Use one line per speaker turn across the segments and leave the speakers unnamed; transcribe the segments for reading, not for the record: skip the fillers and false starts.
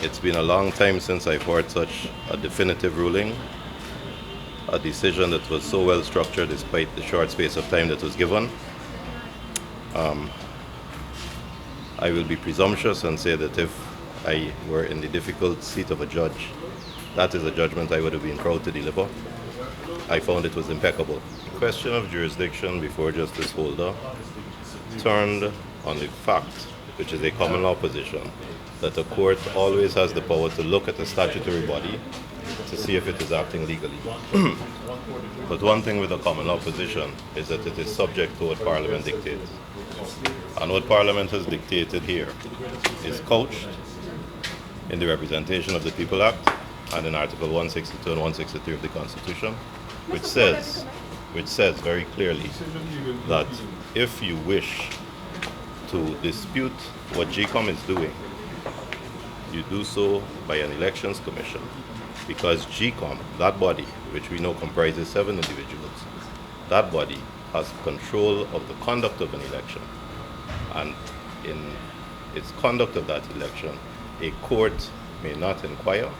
It's been a long time since I've heard such a definitive ruling, a decision that was so well structured despite the short space of time that was given. I will be presumptuous and say that if I were in the difficult seat of a judge, that is a judgment I would have been proud to deliver. I found it was impeccable. The question of jurisdiction before Justice Holder turned on the fact, which is a common law position, that a court always has the power to look at a statutory body to see if it is acting legally. But one thing with a common law position is that it is subject to what Parliament dictates. And what Parliament has dictated here is couched in the Representation of the People Act and in Article 162 and 163 of the Constitution, which says very clearly that if you wish to dispute what Gecom is doing, you do so by an elections commission, because Gecom, that body, which we know comprises 7 individuals, that body has control of the conduct of an election. And in its conduct of that election, a court may not inquire,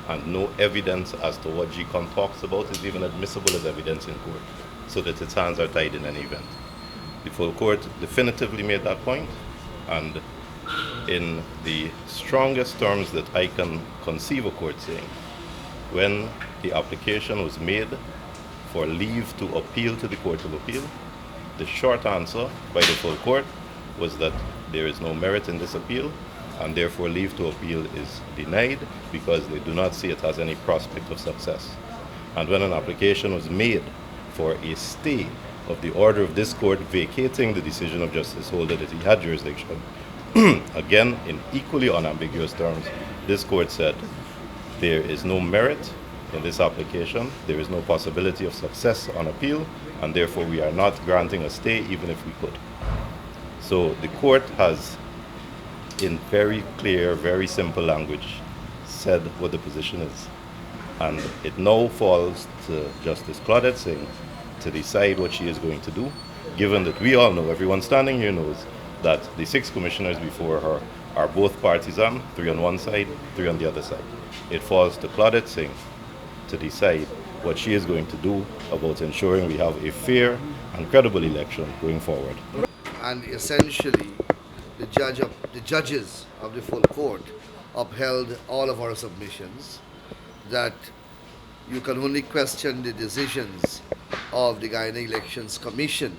and no evidence as to what Gecom talks about is even admissible as evidence in court, so that its hands are tied in any event. The full court definitively made that point, and in the strongest terms that I can conceive a court saying, when the application was made for leave to appeal to the Court of Appeal, the short answer by the full court was that there is no merit in this appeal, and therefore leave to appeal is denied because they do not see it has any prospect of success. And when an application was made for a stay of the order of this court vacating the decision of Justice Holder that he had jurisdiction, again, in equally unambiguous terms, this court said there is no merit in this application, there is no possibility of success on appeal, and therefore we are not granting a stay even if we could. So the court has, in very clear, very simple language, said what the position is. And it now falls to Justice Claudette Singh to decide what she is going to do, given that we all know, everyone standing here knows, that the 6 commissioners before her are both partisan, 3 on one side, 3 on the other side. It falls to Claudette Singh to decide what she is going to do about ensuring we have a fair and credible election going forward.
And essentially, the judges of the full court upheld all of our submissions, that you can only question the decisions of the Guyana Elections Commission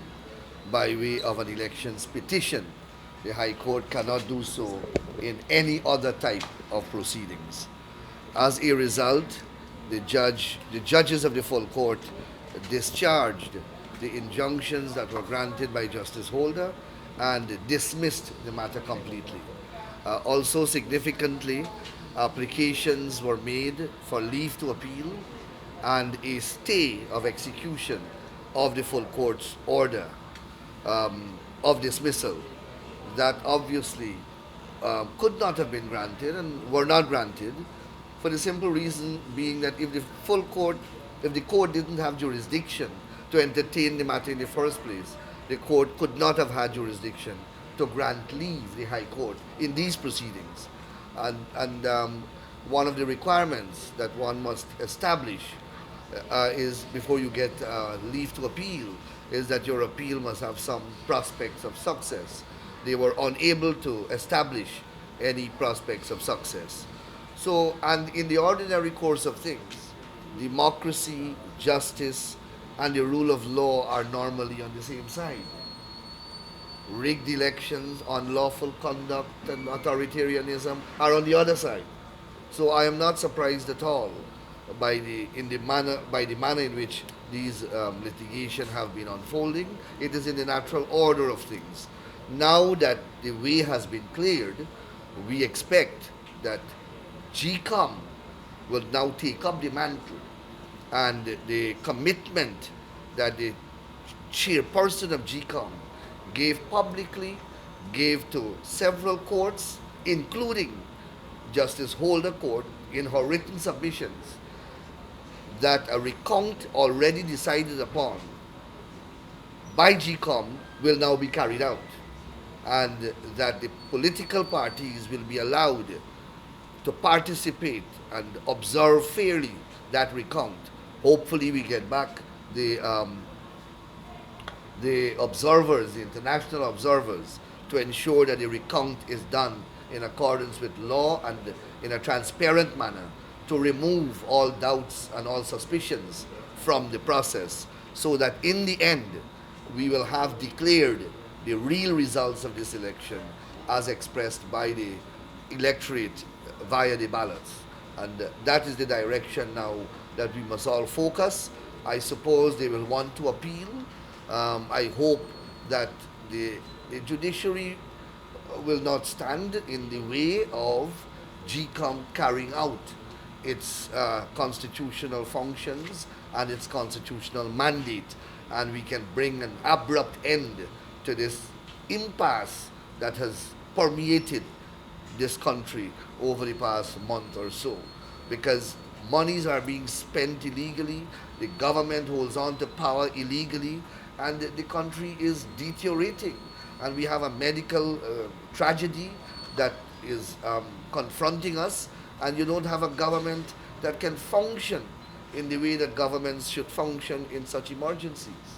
by way of an elections petition. The High Court cannot do so in any other type of proceedings. As a result, the judges of the full court discharged the injunctions that were granted by Justice Holder and dismissed the matter completely. Also significantly, applications were made for leave to appeal and a stay of execution of the full court's order of dismissal that obviously could not have been granted and were not granted, for the simple reason being that if the court didn't have jurisdiction to entertain the matter in the first place, the court could not have had jurisdiction to grant leave the High Court in these proceedings. And one of the requirements that one must establish is, before you get leave to appeal, is that your appeal must have some prospects of success. They were unable to establish any prospects of success. So, and in the ordinary course of things, democracy, justice, and the rule of law are normally on the same side. Rigged elections, unlawful conduct, and authoritarianism are on the other side. So I am not surprised at all by the manner in which these litigation have been unfolding. It is in the natural order of things. Now that the way has been cleared, we expect that Gecom will now take up the mantle, and the commitment that the chairperson of Gecom gave publicly, gave to several courts, including Justice Holder Court, in her written submissions, that a recount already decided upon by Gecom will now be carried out, and that the political parties will be allowed to participate and observe fairly that recount. Hopefully, we get back the observers, the international observers, to ensure that the recount is done in accordance with law and in a transparent manner, to remove all doubts and all suspicions from the process, so that in the end we will have declared the real results of this election as expressed by the electorate via the ballots. And that is the direction now that we must all focus. I suppose they will want to appeal. I hope that the judiciary will not stand in the way of Gecom carrying out its constitutional functions and its constitutional mandate, and we can bring an abrupt end to this impasse that has permeated this country over the past month or so, because monies are being spent illegally, the government holds on to power illegally, and the country is deteriorating. And we have a medical tragedy that is confronting us, and you don't have a government that can function in the way that governments should function in such emergencies.